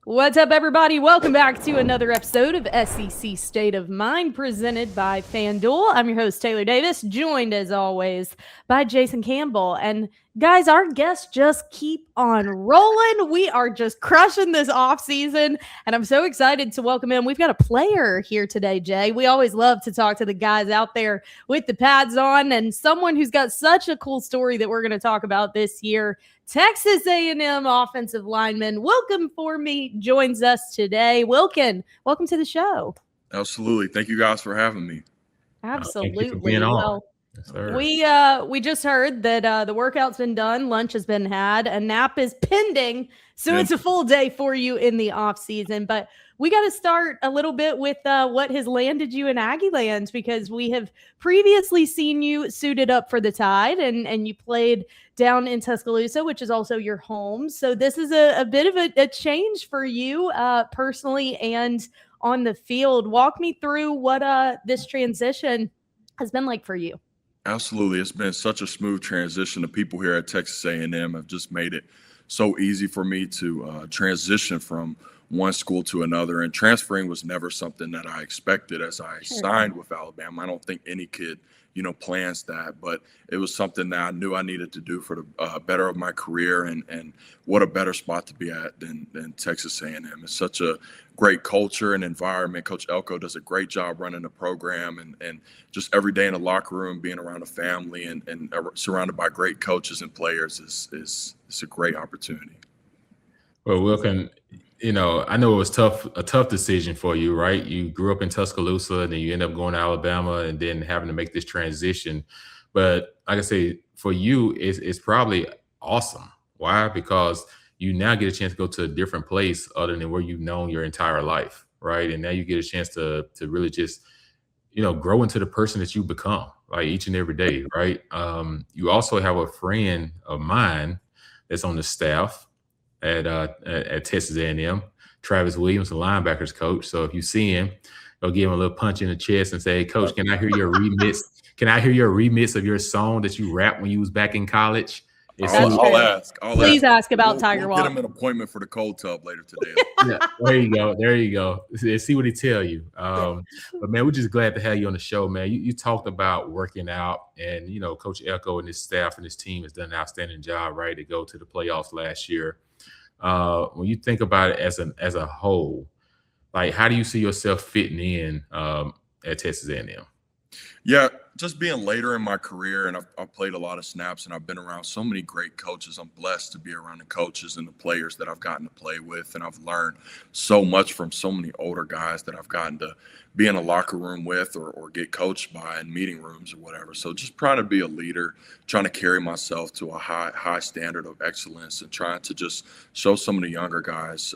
What's up, everybody? Welcome back to another episode of SEC State of Mind presented by FanDuel. I'm your host, Taylor Davis, joined as always by Jason Campbell. And guys, our guests just keep on rolling. We are just crushing this off season, and I'm so excited to welcome in. We've got a player here today, Jay. We always love to talk to the guys out there with the pads on, and someone who's got such a cool story that we're going to talk about this year. Texas A&M offensive lineman Wilkin Formby joins us today. Wilkin, welcome to the show. Absolutely. Thank you guys for having me. Absolutely. Thank you for being on. Well, yes, we just heard that the workout's been done, lunch has been had, a nap is pending, so it's a full day for you in the off season. But we got to start a little bit with what has landed you in Aggieland, because we have previously seen you suited up for the Tide, and you played down in Tuscaloosa, which is also your home. So this is a bit of a change for you personally and on the field. Walk me through what this transition has been like for you. Absolutely. It's been such a smooth transition. The people here at Texas A&M have just made it so easy for me to transition from one school to another. And transferring was never something that I expected as I signed with Alabama. I don't think any kid, plans that, but it was something that I knew I needed to do for the better of my career. And what a better spot to be at than Texas A&M. It's such a great culture and environment. Coach Elko does a great job running the program, and just every day in the locker room, being around a family and surrounded by great coaches and players is a great opportunity. Well, Wilkin, I know it was a tough decision for you, right? You grew up in Tuscaloosa, and then you end up going to Alabama, and then having to make this transition. But like I say, for you, it's probably awesome. Why? Because you now get a chance to go to a different place other than where you've known your entire life, right? And now you get a chance to really just, grow into the person that you become, like each and every day, right? You also have a friend of mine that's on the staff at Texas A&M, Travis Williams, the linebackers coach. So if you see him, go give him a little punch in the chest and say, "Hey, Coach, can I hear your remix? Can I hear your remix of your song that you rapped when you was back in college?" I'll ask. Please ask about Tiger Walk. Get him an appointment for the cold tub later today. Yeah, there you go. See what he tell you. But man, we're just glad to have you on the show, man. You talked about working out, and Coach Elko and his staff and his team has done an outstanding job, right, to go to the playoffs last year. When you think about it as a whole, like, how do you see yourself fitting in at Texas A&M? Yeah, just being later in my career, and I've played a lot of snaps, and I've been around so many great coaches. I'm blessed to be around the coaches and the players that I've gotten to play with, and I've learned so much from so many older guys that I've gotten to be in a locker room with or get coached by in meeting rooms or whatever. So just trying to be a leader, trying to carry myself to a high standard of excellence, and trying to just show some of the younger guys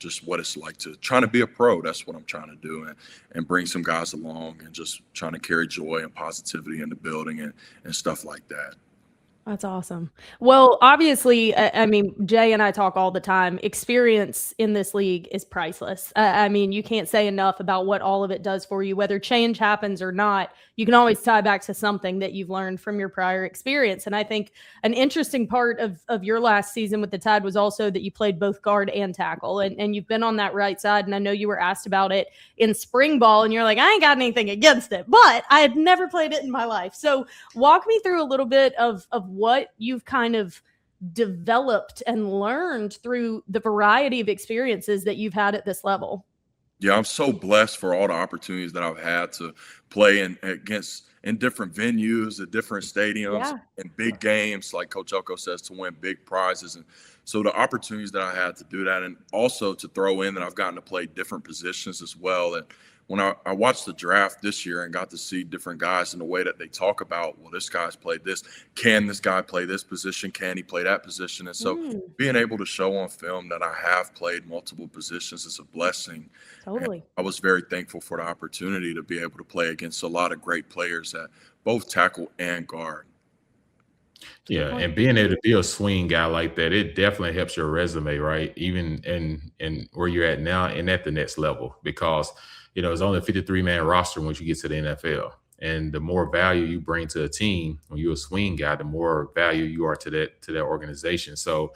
just what it's like to trying to be a pro. That's what I'm trying to do, and bring some guys along, and just trying to carry joy and positivity in the building and stuff like that. That's awesome. Well, obviously, I mean, Jay and I talk all the time. Experience in this league is priceless. I mean, you can't say enough about what all of it does for you. Whether change happens or not, you can always tie back to something that you've learned from your prior experience. And I think an interesting part of your last season with the Tide was also that you played both guard and tackle. And you've been on that right side. And I know you were asked about it in spring ball, and you're like, I ain't got anything against it, but I had never played it in my life. So walk me through a little bit of what you've kind of developed and learned through the variety of experiences that you've had at this level. Yeah, I'm so blessed for all the opportunities that I've had to play in different venues, at different stadiums, in big games, like Coach Elko says, to win big prizes. And so the opportunities that I had to do that, and also to throw in that I've gotten to play different positions as well. And when I watched the draft this year and got to see different guys in the way that they talk about, well, this guy's played this. Can this guy play this position? Can he play that position? And so being able to show on film that I have played multiple positions is a blessing. Totally. And I was very thankful for the opportunity to be able to play against a lot of great players at both tackle and guard. Yeah, and being able to be a swing guy like that, it definitely helps your resume, right? Even in where you're at now and at the next level, because it's only a 53-man roster once you get to the NFL. And the more value you bring to a team when you're a swing guy, the more value you are to that organization. So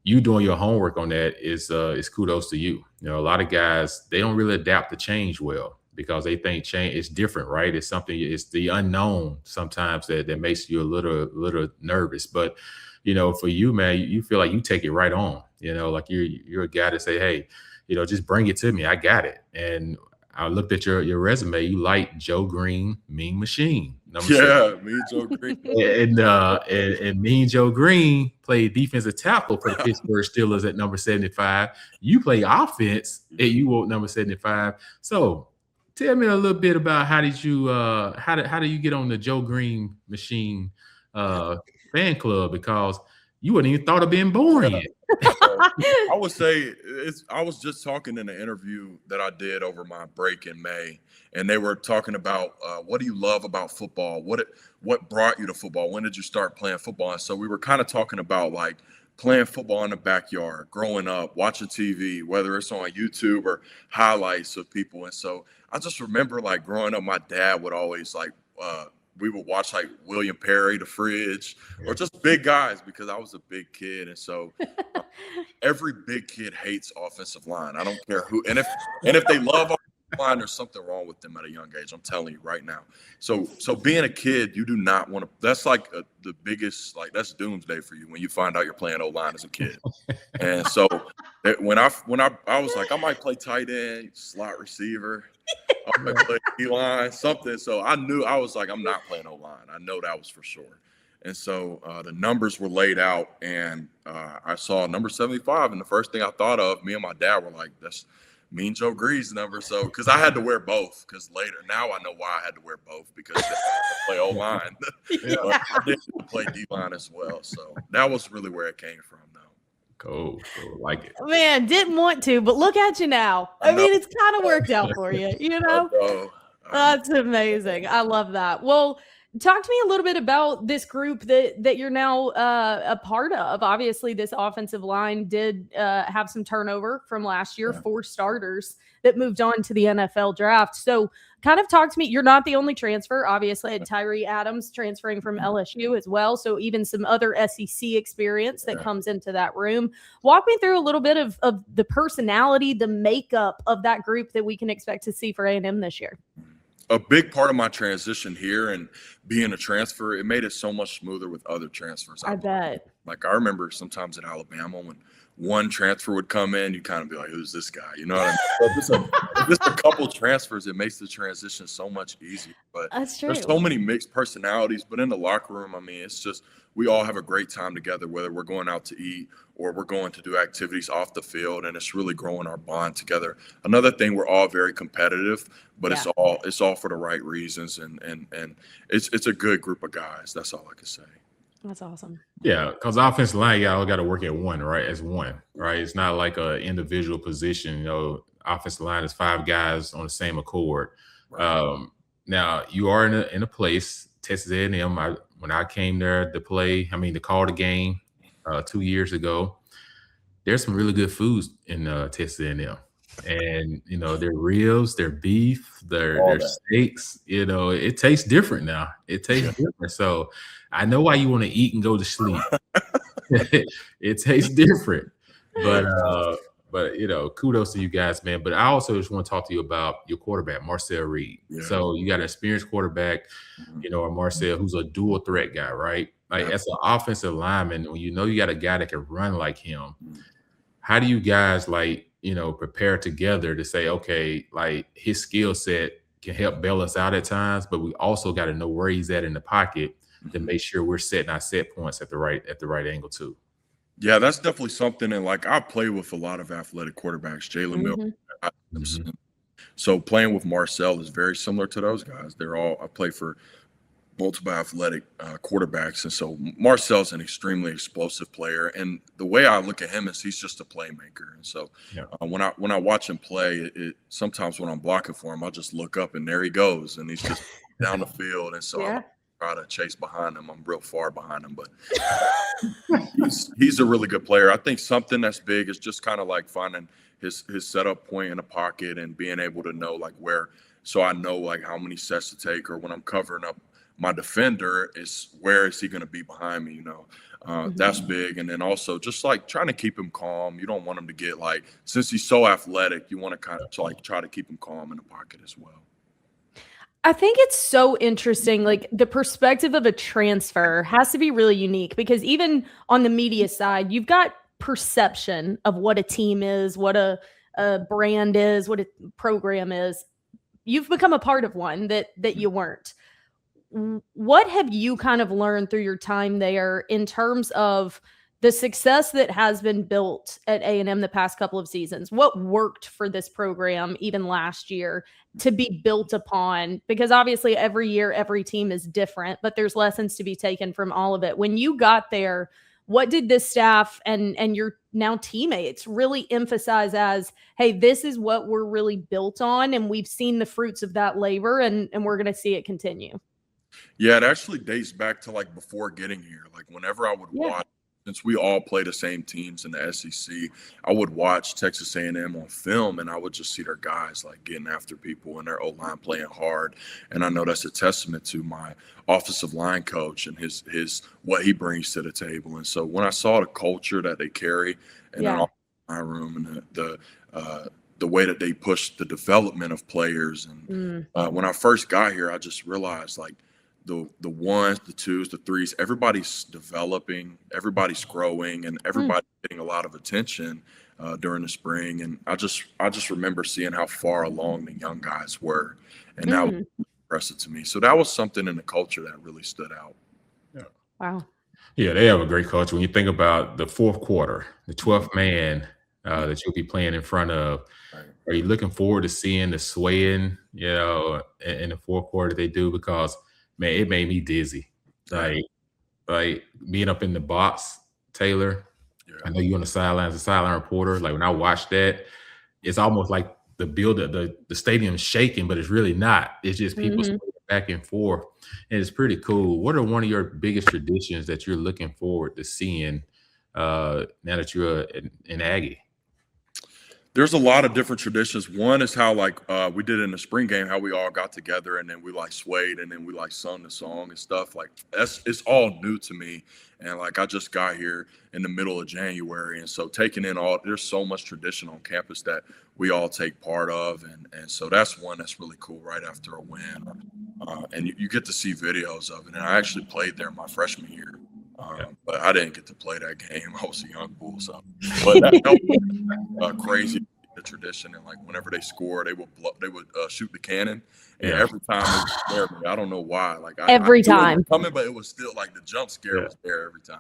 you doing your homework on that is kudos to you. You know, a lot of guys, they don't really adapt to change well because they think change is different, right? It's something, it's the unknown sometimes that makes you a little nervous. But, you know, for you, man, you feel like you take it right on, you know, like you're a guy to say, hey, you know, just bring it to me. I got it. And I looked at your resume. You like Joe Greene, Mean Machine. Yeah, me and Joe Greene. And Mean Joe Greene played defensive tackle for the Pittsburgh Steelers at number 75. You play offense and you wore number 75. So tell me a little bit about how did you get on the Joe Greene Machine fan club, because you wouldn't even thought of being born yet. I would say I was just talking in an interview that I did over my break in May, and they were talking about what do you love about football? What brought you to football? When did you start playing football? And so we were kind of talking about like playing football in the backyard, growing up, watching TV, whether it's on YouTube or highlights of people. And so I just remember like growing up, my dad would always like we would watch like William Perry, The Fridge, or just big guys because I was a big kid. And so every big kid hates offensive line. I don't care who. And if they love offensive line, there's something wrong with them at a young age. I'm telling you right now. So being a kid, you do not want to. That's like the biggest, like that's doomsday for you when you find out you're playing O-line as a kid. And so when I was like, I might play tight end, slot receiver. I'm gonna play D-line, something. So I knew, I was like, I'm not playing O-line. I know that was for sure. And so the numbers were laid out, and I saw number 75, and the first thing I thought of, me and my dad were like, that's Mean Joe Greene's number. So because I had to wear both, because later, now I know why I had to wear both, because I play O-line. But I did play D-line as well. So that was really where it came from, though. Cool. Like it. Man, didn't want to, but look at you now. I mean, it's kind of worked out for you, you know? That's amazing. I love that. Well, talk to me a little bit about this group that you're now a part of. Obviously, this offensive line did have some turnover from last year, 4 starters that moved on to the NFL draft. So kind of talk to me. You're not the only transfer. Obviously, I had Tyree Adams transferring from LSU as well. So even some other SEC experience that comes into that room. Walk me through a little bit of the personality, the makeup of that group that we can expect to see for A&M this year. A big part of my transition here and being a transfer, it made it so much smoother with other transfers. I bet. Like I remember sometimes at Alabama when one transfer would come in, you kind of be like, who's this guy? You know what I mean? So just a couple transfers, it makes the transition so much easier. But that's true. There's so many mixed personalities. But in the locker room, I mean, it's just we all have a great time together, whether we're going out to eat or we're going to do activities off the field, and it's really growing our bond together. Another thing, we're all very competitive, but it's all for the right reasons, and it's a good group of guys. That's all I can say. That's awesome. Yeah, because offensive line, y'all got to work at one, right? As one, right? It's not like an individual position. You know, offensive line is 5 guys on the same accord. Right. Now you are in a place, Texas A&M. When I came there to play, to call the game 2 years ago, there's some really good foods in Texas A&M. And, you know, their ribs, their beef, their steaks, you know, it tastes different now. It tastes different. So I know why you want to eat and go to sleep. It tastes different. But, you know, kudos to you guys, man. But I also just want to talk to you about your quarterback, Marcel Reed. Yeah. So you got an experienced quarterback, you know, Marcel, who's a dual threat guy, right? Like as an offensive lineman, when you know you got a guy that can run like him, how do you guys prepare together to say, okay, like his skill set can help bail us out at times, but we also got to know where he's at in the pocket to make sure we're setting our set points at the right angle too. Yeah, that's definitely something. And like I play with a lot of athletic quarterbacks, Jalen Miller. So playing with Marcel is very similar to those guys. I play for multiple athletic quarterbacks. And so Marcel's an extremely explosive player. And the way I look at him is he's just a playmaker. And so when I watch him play, sometimes when I'm blocking for him, I'll just look up and there he goes. And he's just down the field. And so I try to chase behind him. I'm real far behind him, but he's a really good player. I think something that's big is just kind of like finding his setup point in the pocket and being able to know like where, so I know like how many sets to take, or when I'm covering up my defender is where is he going to be behind me, that's big. And then also just like trying to keep him calm. You don't want him to get like, since he's so athletic, you want to kind of like try to keep him calm in the pocket as well. I think it's so interesting. Like the perspective of a transfer has to be really unique because even on the media side, you've got perception of what a team is, what a brand is, what a program is. You've become a part of one that you weren't. What have you kind of learned through your time there in terms of the success that has been built at A&M the past couple of seasons? What worked for this program even last year to be built upon? Because obviously every year, every team is different, but there's lessons to be taken from all of it. When you got there, what did this staff and your now teammates really emphasize as, hey, this is what we're really built on, and we've seen the fruits of that labor, and we're going to see it continue? Yeah, it actually dates back to like before getting here. Like whenever I would watch, since we all play the same teams in the SEC, I would watch Texas A&M on film, and I would just see their guys like getting after people and their O-line playing hard. And I know that's a testament to my offensive line coach and his what he brings to the table. And so when I saw the culture that they carry and then my room and the way that they push the development of players, and when I first got here, I just realized like the ones, the twos, the threes, everybody's developing, everybody's growing, and everybody's getting a lot of attention during the spring. And I just remember seeing how far along the young guys were, and that was impressive to me. So that was something in the culture that really stood out. Yeah. Wow. Yeah, they have a great culture. When you think about the fourth quarter, the 12th man that you'll be playing in front of, are you looking forward to seeing the swaying, in the fourth quarter they do? Because man, it made me dizzy. Like being up in the box, Taylor. I know you're on the sideline as a sideline reporter. Like when I watched that, it's almost like the stadium's shaking, but it's really not. It's just people swaying back and forth, and it's pretty cool. What are one of your biggest traditions that you're looking forward to seeing now that you're an Aggie? There's a lot of different traditions. One is how like we did in the spring game, how we all got together and then we like swayed and then we like sung the song and stuff. Like it's all new to me. And like I just got here in the middle of January. And so taking in there's so much tradition on campus that we all take part of. And so that's one that's really cool right after a win. And you get to see videos of it. And I actually played there my freshman year. But I didn't get to play that game. I was a young bull, so. But that was crazy, the tradition. And like whenever they score, they would shoot the cannon, and every time it scared me. I don't know why. Like every time it was coming, but it was still like the jump scare was there every time.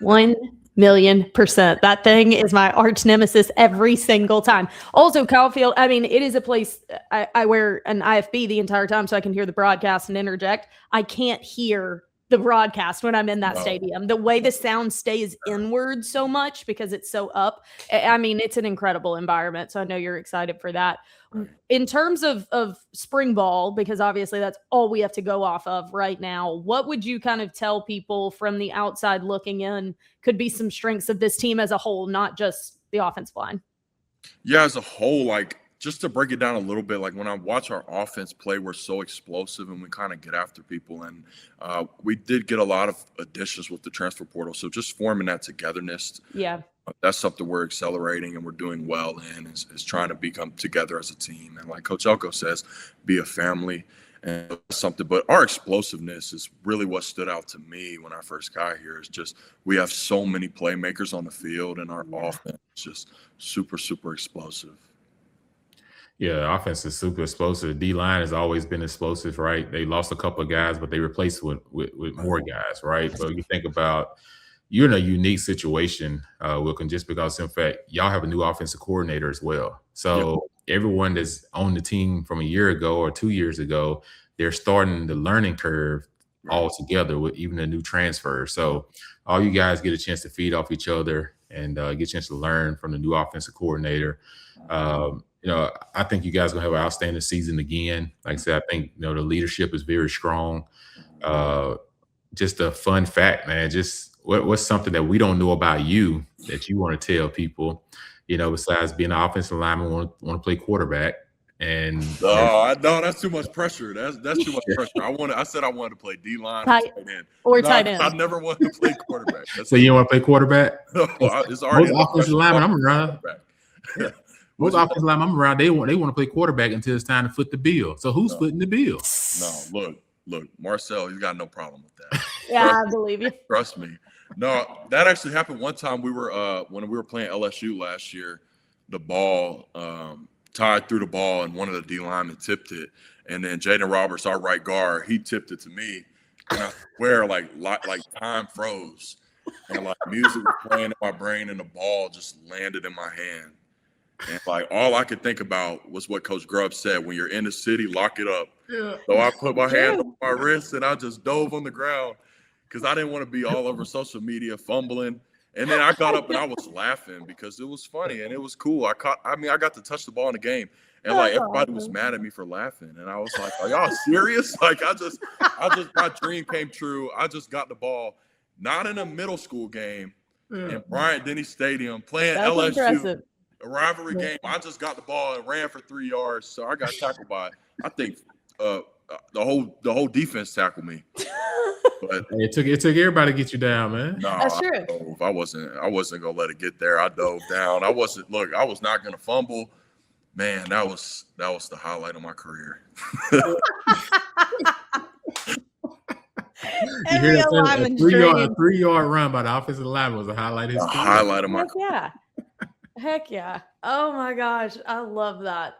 1,000,000%. That thing is my arch nemesis every single time. Also, Kyle Field, I mean, it is a place I wear an IFB the entire time so I can hear the broadcast and interject. I can't hear the broadcast when I'm in that stadium. The way the sound stays inward so much because it's so up. I mean, it's an incredible environment. So I know you're excited for that. In terms of spring ball, because obviously that's all we have to go off of right now, what would you kind of tell people from the outside looking in could be some strengths of this team as a whole, not just the offensive line? Yeah, as a whole, like, just to break it down a little bit, like when I watch our offense play, we're so explosive and we kind of get after people. And we did get a lot of additions with the transfer portal. So just forming that togetherness. Yeah. That's something we're accelerating and we're doing well in is trying to become together as a team. And like Coach Elko says, be a family and something. But our explosiveness is really what stood out to me when I first got here. Is just we have so many playmakers on the field and our offense is just super, super explosive. Yeah, offense is super explosive. D-line has always been explosive, right? They lost a couple of guys, but they replaced with more guys, right? But you think about you're in a unique situation, Wilkin, just because, in fact, y'all have a new offensive coordinator as well. So everyone that's on the team from a year ago or 2 years ago, they're starting the learning curve all together with even a new transfer. So all you guys get a chance to feed off each other and get a chance to learn from the new offensive coordinator. I think you guys are going to have an outstanding season again. Like I said, I think, the leadership is very strong. Just a fun fact, man. Just what's something that we don't know about you that you want to tell people, besides being an offensive lineman, want to play quarterback. And no, that's too much pressure. That's too much pressure. I said I wanted to play D-line tight end. tight end. I never wanted to play quarterback. So you want to play quarterback? It's already most offensive linemen I'm around. Most offensive linemen I'm around, they want to play quarterback until it's time to foot the bill. So who's footing the bill? No, look, Marcel, you got no problem with that. Yeah, I believe you. Trust me. No, that actually happened one time. We were when we were playing LSU last year, the ball tied through the ball and one of the D linemen tipped it. And then Jaden Roberts, our right guard, he tipped it to me. And I swear like time froze. And like music was playing in my brain and the ball just landed in my hand. And like all I could think about was what Coach Grubb said, when you're in the city, lock it up. Yeah. So I put my hand on my wrist and I just dove on the ground because I didn't want to be all over social media fumbling. And then I got up and I was laughing because it was funny and it was cool. I got to touch the ball in the game. And like everybody was mad at me for laughing. And I was like, are y'all serious? Like I just my dream came true. I just got the ball, not in a middle school game in Bryant-Denny Stadium playing LSU. Impressive. A rivalry game. I just got the ball and ran for 3 yards. So I got tackled by, I think the whole defense tackled me. But it took everybody to get you down, man. No, that's true. I wasn't gonna let it get there. I dove down. I was not gonna fumble. Man, that was the highlight of my career. You hear that? A 3-yard run by the offensive lineman was a highlight of his career. Highlight of my career. Yeah. Heck yeah. Oh my gosh. I love that.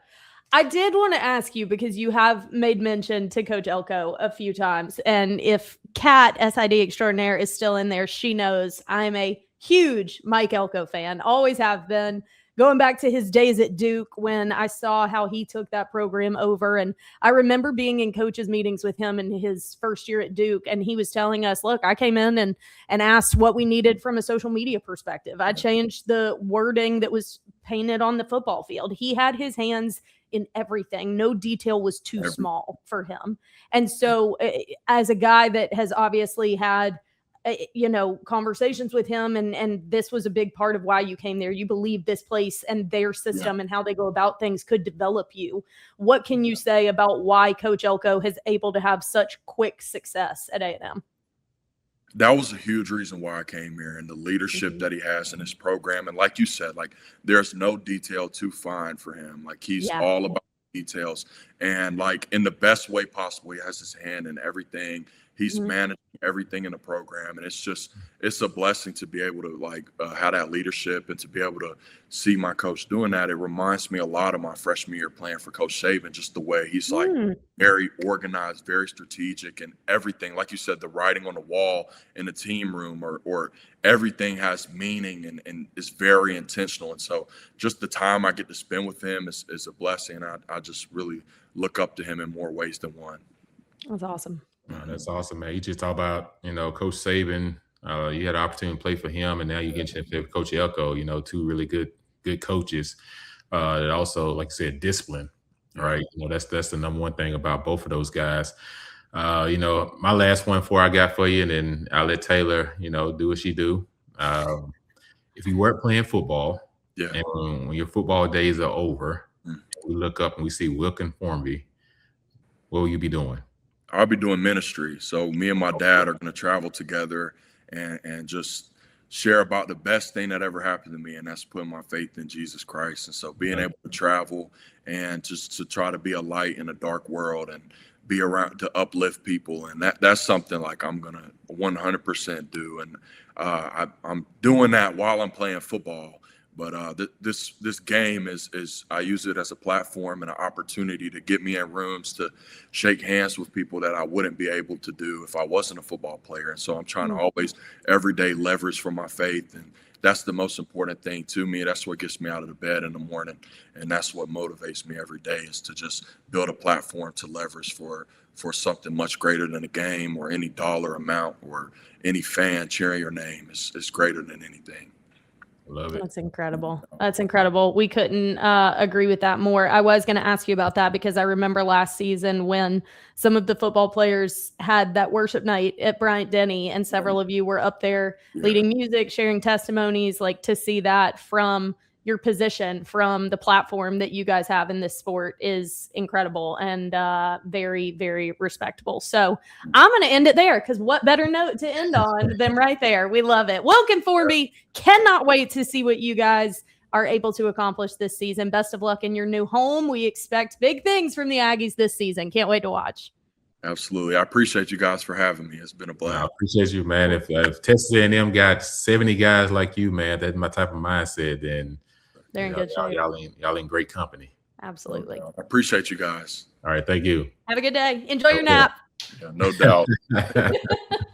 I did want to ask you, because you have made mention to Coach Elko a few times. And if Kat, SID extraordinaire, is still in there, she knows I'm a huge Mike Elko fan. Always have been. Going back to his days at Duke when I saw how he took that program over. And I remember being in coaches meetings with him in his first year at Duke. And he was telling us, look, I came in and asked what we needed from a social media perspective. I changed the wording that was painted on the football field. He had his hands in everything. No detail was too small for him. And so as a guy that has obviously had conversations with him, and this was a big part of why you came there. You believe this place and their system and how they go about things could develop you. What can you say about why Coach Elko has able to have such quick success at A&M? That was a huge reason why I came here, and the leadership that he has in his program. And like you said, like there's no detail too fine for him. Like he's all about details, and like in the best way possible. He has his hand in everything. He's managing everything in the program, and it's a blessing to be able to have that leadership and to be able to see my coach doing that. It reminds me a lot of my freshman year playing for Coach Saban, just the way he's like very organized, very strategic, and everything. Like you said, the writing on the wall in the team room or everything has meaning and is very intentional. And so just the time I get to spend with him is a blessing. I just really look up to him in more ways than one. That's awesome. That's awesome, man. You just talk about, Coach Saban. You had an opportunity to play for him, and now you get to Coach Elko. Two really good coaches. That also, like I said, discipline. Right. That's the number one thing about both of those guys. My last one before I got for you, and then I'll let Taylor, do what she do. If you weren't playing football, and when your football days are over, we look up and we see Wilkin Formby, what will you be doing? I'll be doing ministry. So me and my dad are going to travel together and just share about the best thing that ever happened to me, and that's putting my faith in Jesus Christ. And so being able to travel and just to try to be a light in a dark world and be around to uplift people, and that's something like I'm going to 100% do. And I'm doing that while I'm playing football. But this game is I use it as a platform and an opportunity to get me in rooms to shake hands with people that I wouldn't be able to do if I wasn't a football player. And so I'm trying to always every day leverage for my faith. And that's the most important thing to me. That's what gets me out of the bed in the morning. And that's what motivates me every day, is to just build a platform to leverage for something much greater than a game or any dollar amount or any fan cheering your name. It's greater than anything. Love it. That's incredible. That's incredible. We couldn't agree with that more. I was going to ask you about that because I remember last season when some of the football players had that worship night at Bryant-Denny, and several of you were up there leading music, sharing testimonies. Like, to see that from your position from the platform that you guys have in this sport is incredible and very, very respectable. So I'm going to end it there, because what better note to end on than right there. We love it. Wilkin Formby, cannot wait to see what you guys are able to accomplish this season. Best of luck in your new home. We expect big things from the Aggies this season. Can't wait to watch. Absolutely. I appreciate you guys for having me. It's been a blast. I appreciate you, man. If Texas A&M got 70 guys like you, man, that's my type of mindset, then they're in good shape. Y'all in great company. Absolutely. I appreciate you guys. All right. Thank you. Have a good day. Enjoy your nap. Yeah, no doubt.